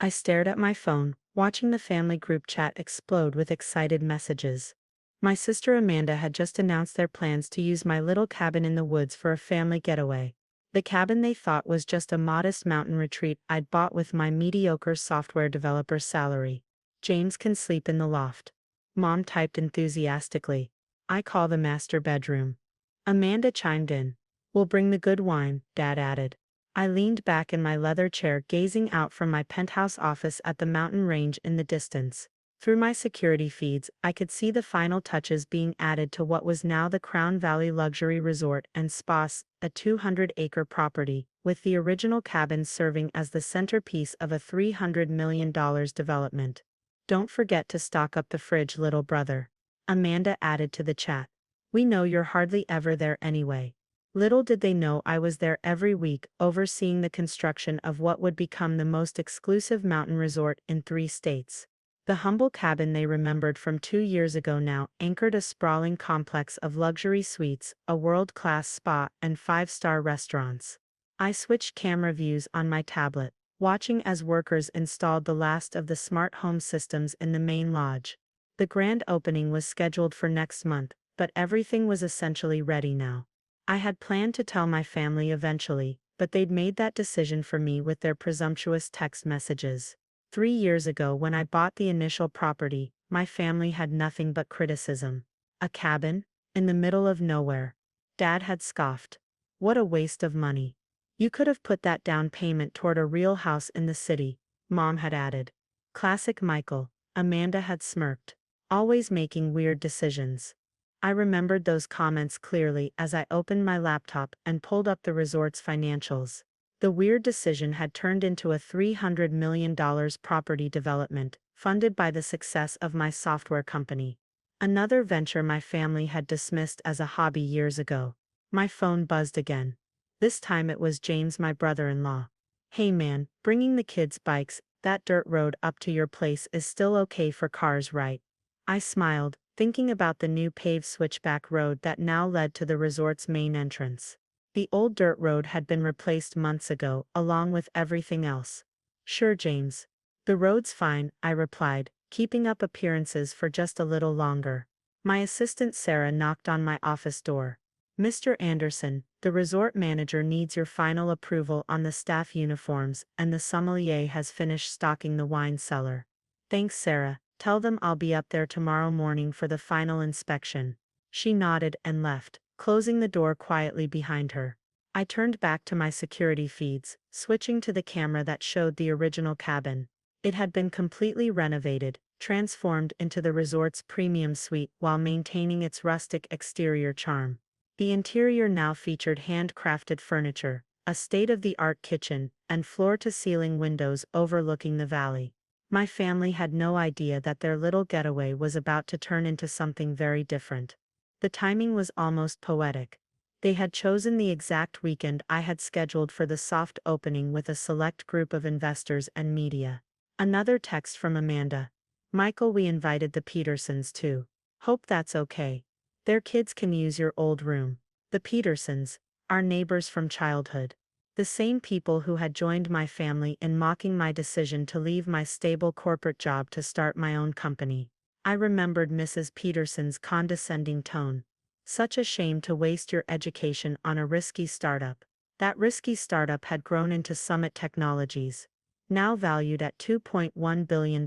I stared at my phone, watching the family group chat explode with excited messages. My sister Amanda had just announced their plans to use my little cabin in the woods for a family getaway. The cabin they thought was just a modest mountain retreat I'd bought with my mediocre software developer salary. James can sleep in the loft. Mom typed enthusiastically. I call the master bedroom. Amanda chimed in. We'll bring the good wine, Dad added. I leaned back in my leather chair gazing out from my penthouse office at the mountain range in the distance. Through my security feeds, I could see the final touches being added to what was now the Crown Valley Luxury Resort and Spa, a 200-acre property, with the original cabin serving as the centerpiece of a $300 million development. Don't forget to stock up the fridge, little brother. Amanda added to the chat. We know you're hardly ever there anyway. Little did they know I was there every week, overseeing the construction of what would become the most exclusive mountain resort in 3 states. The humble cabin they remembered from 2 years ago now anchored a sprawling complex of luxury suites, a world-class spa, and 5-star restaurants. I switched camera views on my tablet, watching as workers installed the last of the smart home systems in the main lodge. The grand opening was scheduled for next month, but everything was essentially ready now. I had planned to tell my family eventually, but they'd made that decision for me with their presumptuous text messages. 3 years ago, when I bought the initial property, my family had nothing but criticism. A cabin? In the middle of nowhere. Dad had scoffed. What a waste of money. You could have put that down payment toward a real house in the city, Mom had added. Classic Michael, Amanda had smirked. Always making weird decisions. I remembered those comments clearly as I opened my laptop and pulled up the resort's financials. The weird decision had turned into a $300 million property development, funded by the success of my software company. Another venture my family had dismissed as a hobby years ago. My phone buzzed again. This time it was James, my brother-in-law. Hey man, bringing the kids' bikes, that dirt road up to your place is still okay for cars, right? I smiled, thinking about the new paved switchback road that now led to the resort's main entrance. The old dirt road had been replaced months ago, along with everything else. Sure, James. The road's fine, I replied, keeping up appearances for just a little longer. My assistant Sarah knocked on my office door. Mr. Anderson, the resort manager needs your final approval on the staff uniforms, and the sommelier has finished stocking the wine cellar. Thanks, Sarah. Tell them I'll be up there tomorrow morning for the final inspection. She nodded and left, closing the door quietly behind her. I turned back to my security feeds, switching to the camera that showed the original cabin. It had been completely renovated, transformed into the resort's premium suite while maintaining its rustic exterior charm. The interior now featured handcrafted furniture, a state-of-the-art kitchen, and floor-to-ceiling windows overlooking the valley. My family had no idea that their little getaway was about to turn into something very different. The timing was almost poetic. They had chosen the exact weekend I had scheduled for the soft opening with a select group of investors and media. Another text from Amanda. Michael, we invited the Petersons too. Hope that's okay. Their kids can use your old room. The Petersons, our neighbors from childhood. The same people who had joined my family in mocking my decision to leave my stable corporate job to start my own company. I remembered Mrs. Peterson's condescending tone. Such a shame to waste your education on a risky startup. That risky startup had grown into Summit Technologies, now valued at $2.1 billion.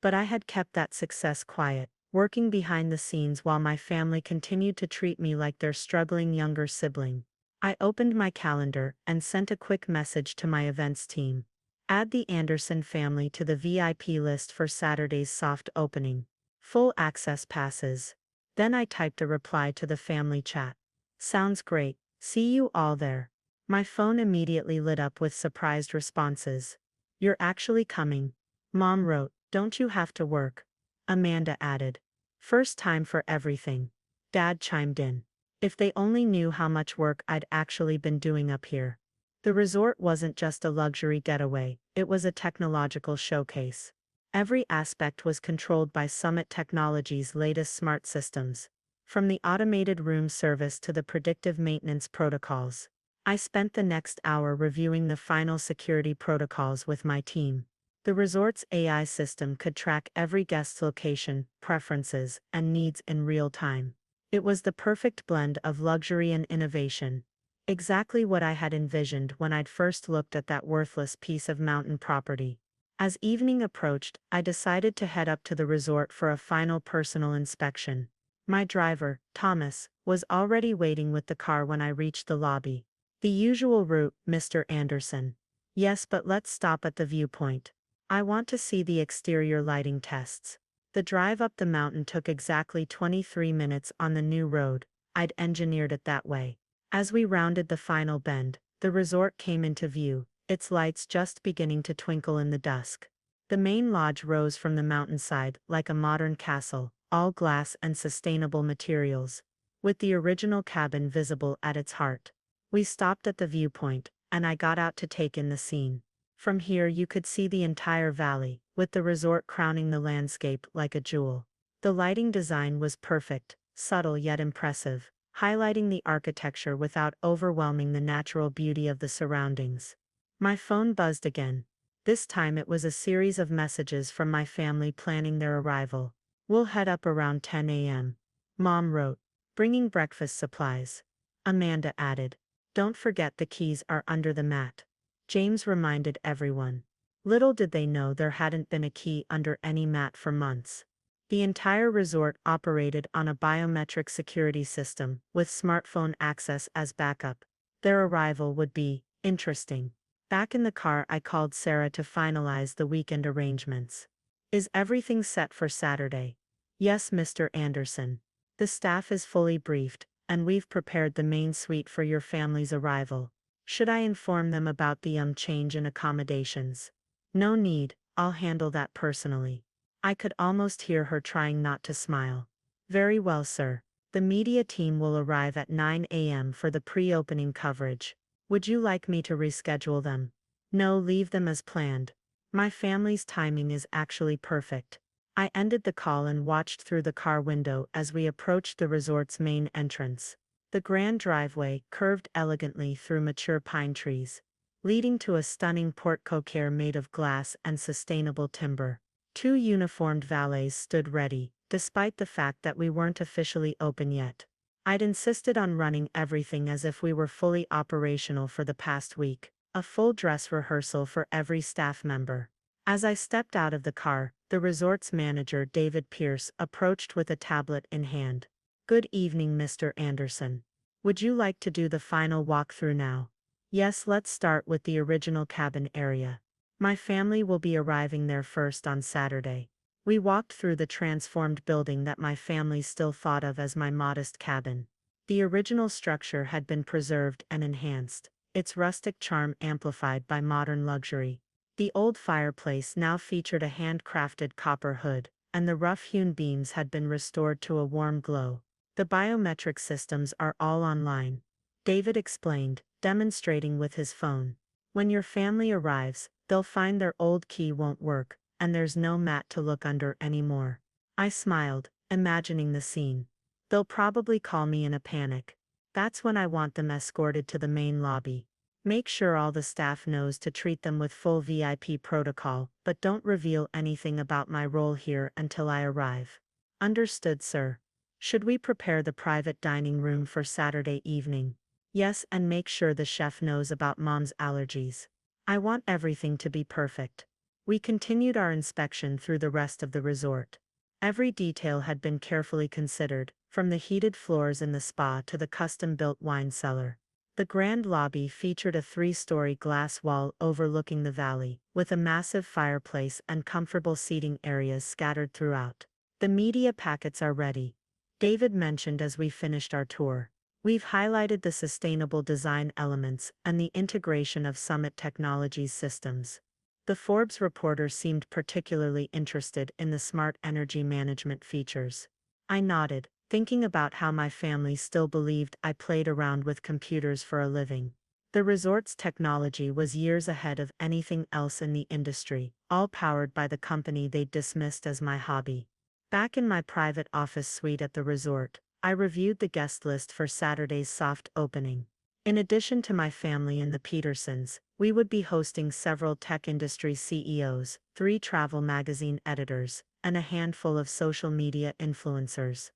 But I had kept that success quiet, working behind the scenes while my family continued to treat me like their struggling younger sibling. I opened my calendar and sent a quick message to my events team. Add the Anderson family to the VIP list for Saturday's soft opening. Full access passes. Then I typed a reply to the family chat. Sounds great. See you all there. My phone immediately lit up with surprised responses. You're actually coming. Mom wrote, don't you have to work? Amanda added. First time for everything. Dad chimed in. If they only knew how much work I'd actually been doing up here. The resort wasn't just a luxury getaway, it was a technological showcase. Every aspect was controlled by Summit Technologies' latest smart systems, from the automated room service to the predictive maintenance protocols. I spent the next hour reviewing the final security protocols with my team. The resort's AI system could track every guest's location, preferences, and needs in real time. It was the perfect blend of luxury and innovation. Exactly what I had envisioned when I'd first looked at that worthless piece of mountain property. As evening approached, I decided to head up to the resort for a final personal inspection. My driver, Thomas, was already waiting with the car when I reached the lobby. The usual route, Mr. Anderson. Yes, but let's stop at the viewpoint. I want to see the exterior lighting tests. The drive up the mountain took exactly 23 minutes on the new road. I'd engineered it that way. As we rounded the final bend, the resort came into view, its lights just beginning to twinkle in the dusk. The main lodge rose from the mountainside like a modern castle, all glass and sustainable materials, with the original cabin visible at its heart. We stopped at the viewpoint, and I got out to take in the scene. From here you could see the entire valley, with the resort crowning the landscape like a jewel. The lighting design was perfect, subtle yet impressive, highlighting the architecture without overwhelming the natural beauty of the surroundings. My phone buzzed again. This time it was a series of messages from my family planning their arrival. We'll head up around 10 a.m. Mom wrote, bringing breakfast supplies. Amanda added, don't forget the keys are under the mat. James reminded everyone. Little did they know there hadn't been a key under any mat for months. The entire resort operated on a biometric security system, with smartphone access as backup. Their arrival would be interesting. Back in the car, I called Sarah to finalize the weekend arrangements. Is everything set for Saturday? Yes, Mr. Anderson. The staff is fully briefed, and we've prepared the main suite for your family's arrival. Should I inform them about the change in accommodations? No need, I'll handle that personally. I could almost hear her trying not to smile. Very well, sir. The media team will arrive at 9 a.m. for the pre-opening coverage. Would you like me to reschedule them? No, leave them as planned. My family's timing is actually perfect. I ended the call and watched through the car window as we approached the resort's main entrance. The grand driveway curved elegantly through mature pine trees, leading to a stunning porte-cochere made of glass and sustainable timber. Two uniformed valets stood ready, despite the fact that we weren't officially open yet. I'd insisted on running everything as if we were fully operational for the past week, a full dress rehearsal for every staff member. As I stepped out of the car, the resort's manager, David Pierce, approached with a tablet in hand. Good evening, Mr. Anderson. Would you like to do the final walkthrough now? Yes, let's start with the original cabin area. My family will be arriving there first on Saturday. We walked through the transformed building that my family still thought of as my modest cabin. The original structure had been preserved and enhanced, its rustic charm amplified by modern luxury. The old fireplace now featured a handcrafted copper hood, and the rough-hewn beams had been restored to a warm glow. The biometric systems are all online, David explained, demonstrating with his phone. When your family arrives, they'll find their old key won't work, and there's no mat to look under anymore. I smiled, imagining the scene. They'll probably call me in a panic. That's when I want them escorted to the main lobby. Make sure all the staff knows to treat them with full VIP protocol, but don't reveal anything about my role here until I arrive. Understood, sir. Should we prepare the private dining room for Saturday evening? Yes, and make sure the chef knows about Mom's allergies. I want everything to be perfect. We continued our inspection through the rest of the resort. Every detail had been carefully considered, from the heated floors in the spa to the custom-built wine cellar. The grand lobby featured a 3-story glass wall overlooking the valley, with a massive fireplace and comfortable seating areas scattered throughout. The media packets are ready, David mentioned as we finished our tour. We've highlighted the sustainable design elements and the integration of Summit Technologies systems. The Forbes reporter seemed particularly interested in the smart energy management features. I nodded, thinking about how my family still believed I played around with computers for a living. The resort's technology was years ahead of anything else in the industry, all powered by the company they'd dismissed as my hobby. Back in my private office suite at the resort, I reviewed the guest list for Saturday's soft opening. In addition to my family and the Petersons, we would be hosting several tech industry CEOs, 3 travel magazine editors, and a handful of social media influencers.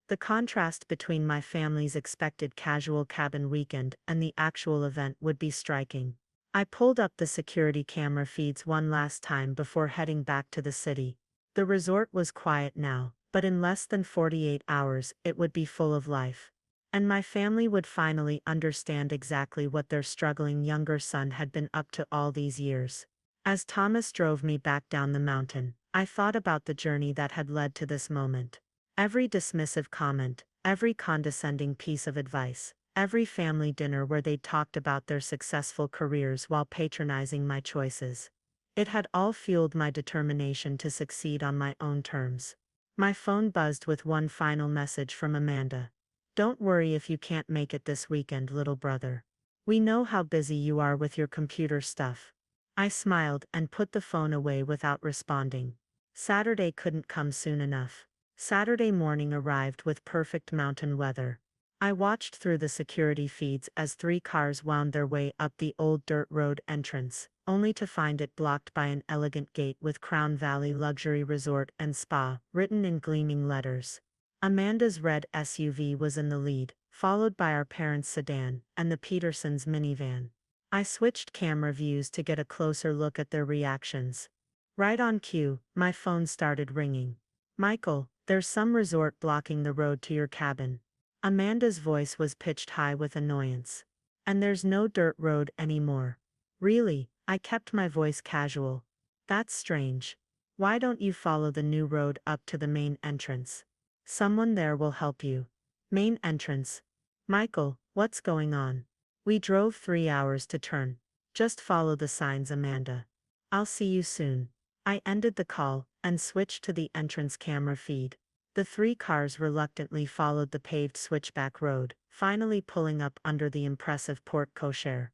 The contrast between my family's expected casual cabin weekend and the actual event would be striking. I pulled up the security camera feeds one last time before heading back to the city. The resort was quiet now, but in less than 48 hours it would be full of life. And my family would finally understand exactly what their struggling younger son had been up to all these years. As Thomas drove me back down the mountain, I thought about the journey that had led to this moment. Every dismissive comment, every condescending piece of advice, every family dinner where they talked about their successful careers while patronizing my choices. It had all fueled my determination to succeed on my own terms. My phone buzzed with one final message from Amanda. "Don't worry if you can't make it this weekend, little brother. We know how busy you are with your computer stuff." I smiled and put the phone away without responding. Saturday couldn't come soon enough. Saturday morning arrived with perfect mountain weather. I watched through the security feeds as 3 cars wound their way up the old dirt road entrance, only to find it blocked by an elegant gate with Crown Valley Luxury Resort and Spa written in gleaming letters. Amanda's red SUV was in the lead, followed by our parents' sedan and the Petersons' minivan. I switched camera views to get a closer look at their reactions. Right on cue, my phone started ringing. "Michael, there's some resort blocking the road to your cabin." Amanda's voice was pitched high with annoyance. "And there's no dirt road anymore." "Really?" I kept my voice casual. "That's strange. Why don't you follow the new road up to the main entrance? Someone there will help you." "Main entrance?" "Michael, what's going on? We drove 3 hours to turn." "Just follow the signs, Amanda. I'll see you soon." I ended the call and switched to the entrance camera feed. The 3 cars reluctantly followed the paved switchback road, finally pulling up under the impressive porte cochere.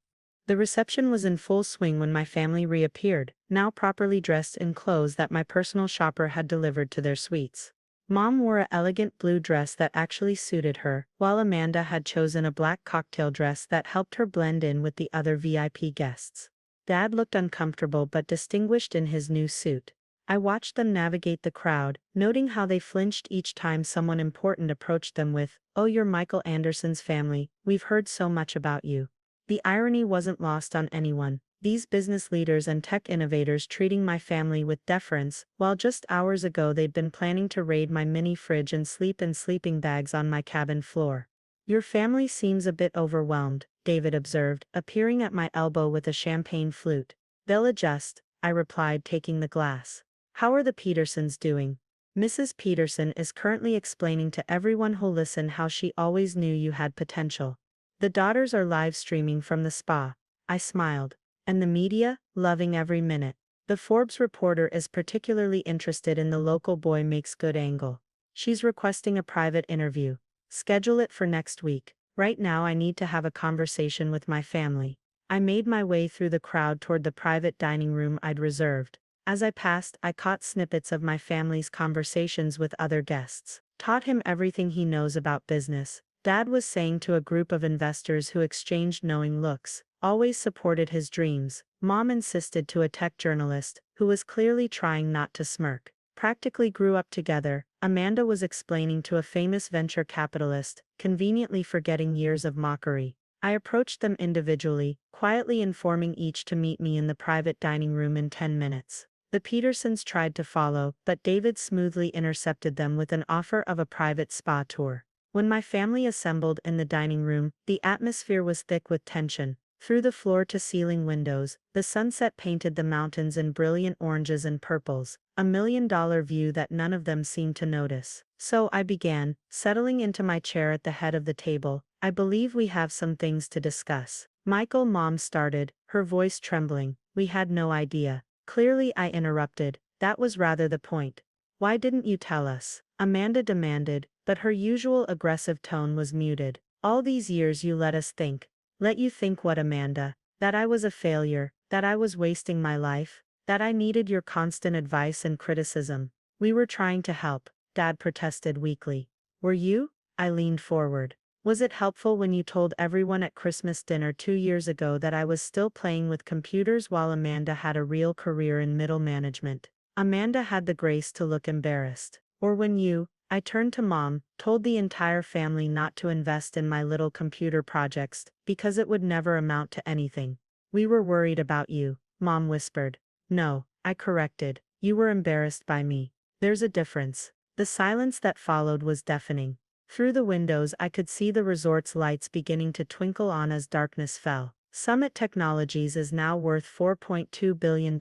The reception was in full swing when my family reappeared, now properly dressed in clothes that my personal shopper had delivered to their suites. Mom wore an elegant blue dress that actually suited her, while Amanda had chosen a black cocktail dress that helped her blend in with the other VIP guests. Dad looked uncomfortable but distinguished in his new suit. I watched them navigate the crowd, noting how they flinched each time someone important approached them with, "Oh, you're Michael Anderson's family, we've heard so much about you." The irony wasn't lost on anyone, these business leaders and tech innovators treating my family with deference, while just hours ago they'd been planning to raid my mini fridge and sleep in sleeping bags on my cabin floor. "Your family seems a bit overwhelmed," David observed, appearing at my elbow with a champagne flute. "They'll adjust," I replied, taking the glass. "How are the Petersons doing?" "Mrs. Peterson is currently explaining to everyone who'll listen how she always knew you had potential. The daughters are live streaming from the spa." I smiled. "And the media, loving every minute. The Forbes reporter is particularly interested in the local boy makes good angle. She's requesting a private interview. Schedule it for next week. Right now I need to have a conversation with my family." I made my way through the crowd toward the private dining room I'd reserved. As I passed, I caught snippets of my family's conversations with other guests. "Taught him everything he knows about business," Dad was saying to a group of investors who exchanged knowing looks. "Always supported his dreams," Mom insisted to a tech journalist, who was clearly trying not to smirk. "Practically grew up together," Amanda was explaining to a famous venture capitalist, conveniently forgetting years of mockery. I approached them individually, quietly informing each to meet me in the private dining room in 10 minutes. The Petersons tried to follow, but David smoothly intercepted them with an offer of a private spa tour. When my family assembled in the dining room, the atmosphere was thick with tension. Through the floor-to-ceiling windows, the sunset painted the mountains in brilliant oranges and purples, a million-dollar view that none of them seemed to notice. So I began, settling into my chair at the head of the table. "I believe we have some things to discuss." "Michael," Mom started, her voice trembling. "We had no idea." Clearly I interrupted. "That was rather the point. Why didn't you tell us?" Amanda demanded, but her usual aggressive tone was muted. "All these years you let us think." "Let you think what, Amanda? That I was a failure, that I was wasting my life, that I needed your constant advice and criticism." "We were trying to help," Dad protested weakly. "Were you?" I leaned forward. Was it helpful when you told everyone at Christmas dinner 2 years ago that I was still playing with computers while Amanda had a real career in middle management? Amanda had the grace to look embarrassed. Or when you, I turned to Mom, told the entire family not to invest in my little computer projects because it would never amount to anything. We were worried about you, Mom whispered. No, I corrected. You were embarrassed by me. There's a difference. The silence that followed was deafening. Through the windows I could see the resort's lights beginning to twinkle on as darkness fell. Summit Technologies is now worth $4.2 billion,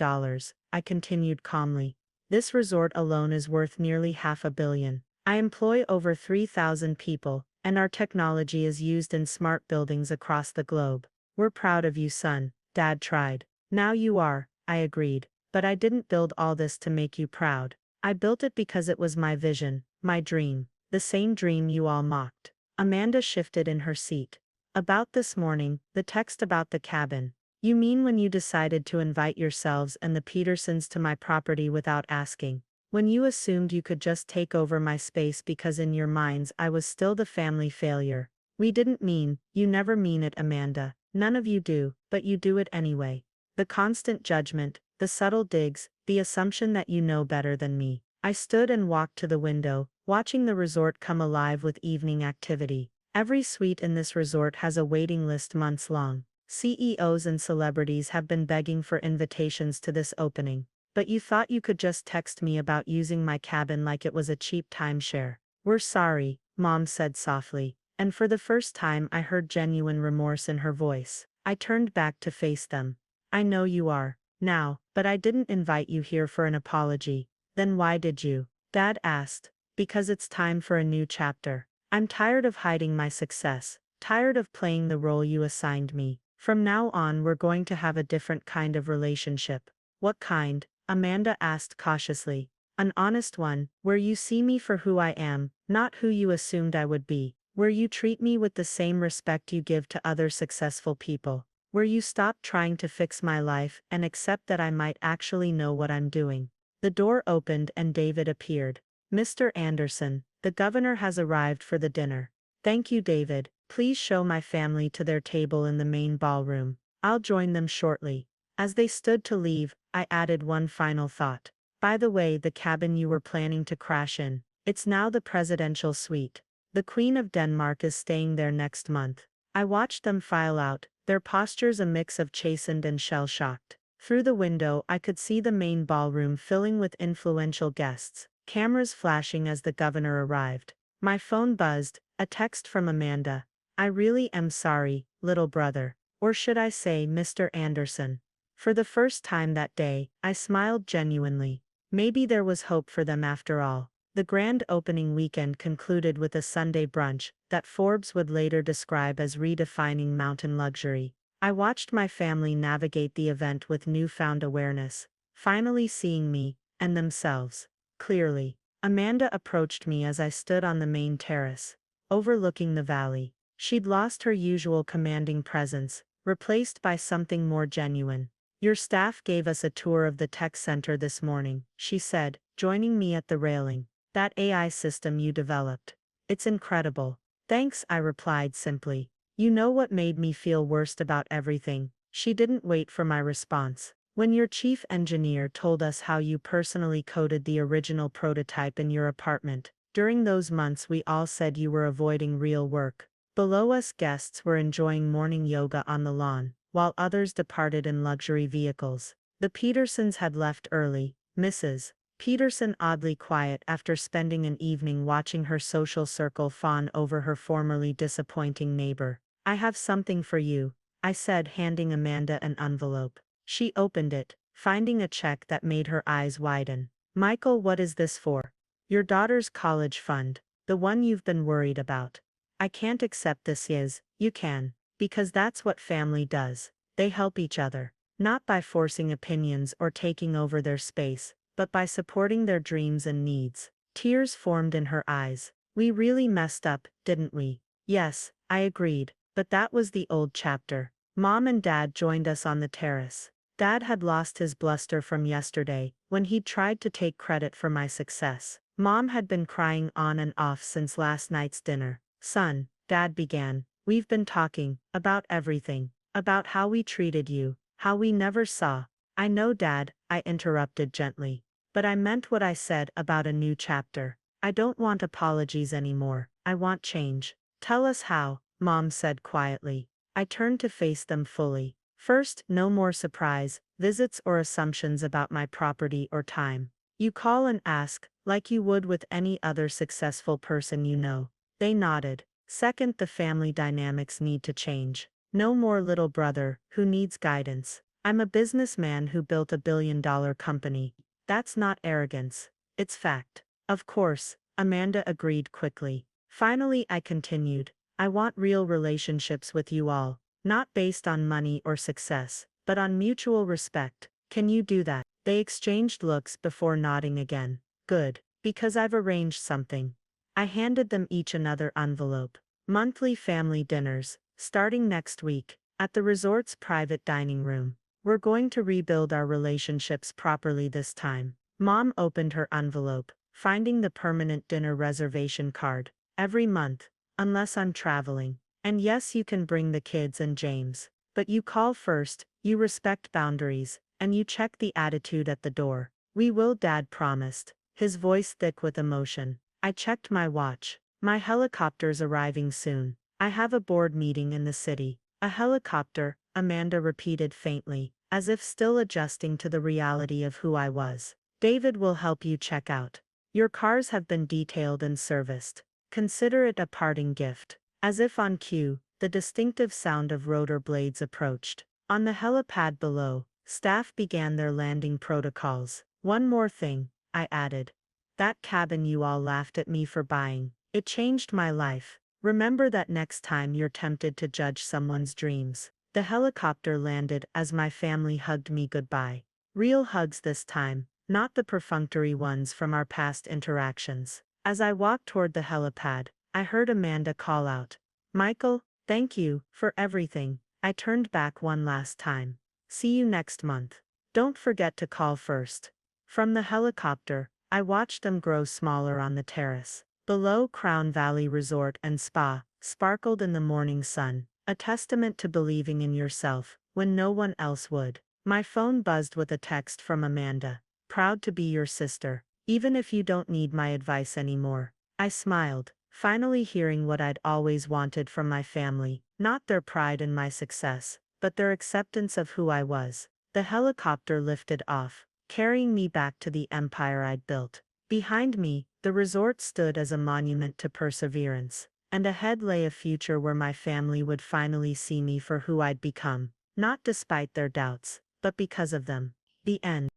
I continued calmly. This resort alone is worth nearly $500 million. I employ over 3,000 people, and our technology is used in smart buildings across the globe. We're proud of you, son, Dad tried. Now you are, I agreed. But I didn't build all this to make you proud. I built it because it was my vision, my dream. The same dream you all mocked. Amanda shifted in her seat. About this morning, the text about the cabin. You mean when you decided to invite yourselves and the Petersons to my property without asking? When you assumed you could just take over my space because in your minds I was still the family failure? We didn't mean, you never mean it, Amanda. None of you do, but you do it anyway. The constant judgment, the subtle digs, the assumption that you know better than me. I stood and walked to the window, watching the resort come alive with evening activity. Every suite in this resort has a waiting list months long. CEOs and celebrities have been begging for invitations to this opening. But you thought you could just text me about using my cabin like it was a cheap timeshare. We're sorry, Mom said softly, and for the first time I heard genuine remorse in her voice. I turned back to face them. I know you are, now, but I didn't invite you here for an apology. Then why did you? Dad asked. Because it's time for a new chapter. I'm tired of hiding my success, tired of playing the role you assigned me. From now on we're going to have a different kind of relationship. What kind? Amanda asked cautiously. An honest one, where you see me for who I am, not who you assumed I would be. Where you treat me with the same respect you give to other successful people. Where you stop trying to fix my life and accept that I might actually know what I'm doing. The door opened and David appeared. Mr. Anderson, the governor has arrived for the dinner. Thank you, David. Please show my family to their table in the main ballroom. I'll join them shortly. As they stood to leave, I added one final thought. By the way, the cabin you were planning to crash in, it's now the presidential suite. The Queen of Denmark is staying there next month. I watched them file out, their postures a mix of chastened and shell-shocked. Through the window I could see the main ballroom filling with influential guests, cameras flashing as the governor arrived. My phone buzzed, a text from Amanda. I really am sorry, little brother. Or should I say, Mr. Anderson. For the first time that day, I smiled genuinely. Maybe there was hope for them after all. The grand opening weekend concluded with a Sunday brunch that Forbes would later describe as redefining mountain luxury. I watched my family navigate the event with newfound awareness, finally seeing me, and themselves, clearly. Amanda approached me as I stood on the main terrace, overlooking the valley. She'd lost her usual commanding presence, replaced by something more genuine. Your staff gave us a tour of the tech center this morning, she said, joining me at the railing. That AI system you developed. It's incredible. Thanks, I replied simply. You know what made me feel worst about everything? She didn't wait for my response. When your chief engineer told us how you personally coded the original prototype in your apartment, during those months we all said you were avoiding real work. Below us guests were enjoying morning yoga on the lawn, while others departed in luxury vehicles. The Petersons had left early, Mrs. Peterson oddly quiet after spending an evening watching her social circle fawn over her formerly disappointing neighbor. I have something for you, I said, handing Amanda an envelope. She opened it, finding a check that made her eyes widen. Michael, what is this for? Your daughter's college fund, the one you've been worried about. I can't accept this. Yes, you can, because that's what family does. They help each other, not by forcing opinions or taking over their space, but by supporting their dreams and needs. Tears formed in her eyes. We really messed up, didn't we? Yes, I agreed, but that was the old chapter. Mom and Dad joined us on the terrace. Dad had lost his bluster from yesterday, when he'd tried to take credit for my success. Mom had been crying on and off since last night's dinner. Son, Dad began. We've been talking about everything, about how we treated you, how we never saw. I know, Dad, I interrupted gently. But I meant what I said about a new chapter. I don't want apologies anymore. I want change. Tell us how, Mom said quietly. I turned to face them fully. First, no more surprise, visits or assumptions about my property or time. You call and ask, like you would with any other successful person you know. They nodded. Second, the family dynamics need to change. No more little brother, who needs guidance. I'm a businessman who built $1 billion company. That's not arrogance. It's fact. Of course, Amanda agreed quickly. Finally, I continued. I want real relationships with you all, not based on money or success, but on mutual respect. Can you do that? They exchanged looks before nodding again. Good, because I've arranged something. I handed them each another envelope. Monthly family dinners, starting next week, at the resort's private dining room. We're going to rebuild our relationships properly this time. Mom opened her envelope, finding the permanent dinner reservation card. Every month, unless I'm traveling. And yes, you can bring the kids and James. But you call first, you respect boundaries, and you check the attitude at the door. We will, Dad promised, his voice thick with emotion. I checked my watch. My helicopter's arriving soon. I have a board meeting in the city. A helicopter, Amanda repeated faintly, as if still adjusting to the reality of who I was. David will help you check out. Your cars have been detailed and serviced. Consider it a parting gift. As if on cue, the distinctive sound of rotor blades approached. On the helipad below, staff began their landing protocols. One more thing, I added. That cabin you all laughed at me for buying. It changed my life. Remember that next time you're tempted to judge someone's dreams. The helicopter landed as my family hugged me goodbye. Real hugs this time, not the perfunctory ones from our past interactions. As I walked toward the helipad, I heard Amanda call out, Michael, thank you for everything. I turned back one last time. See you next month. Don't forget to call first. From the helicopter, I watched them grow smaller on the terrace. Below, Crown Valley Resort and Spa sparkled in the morning sun, a testament to believing in yourself when no one else would. My phone buzzed with a text from Amanda. Proud to be your sister, even if you don't need my advice anymore. I smiled, finally hearing what I'd always wanted from my family, not their pride in my success, but their acceptance of who I was. The helicopter lifted off, carrying me back to the empire I'd built. Behind me, the resort stood as a monument to perseverance, and ahead lay a future where my family would finally see me for who I'd become, not despite their doubts, but because of them. The end.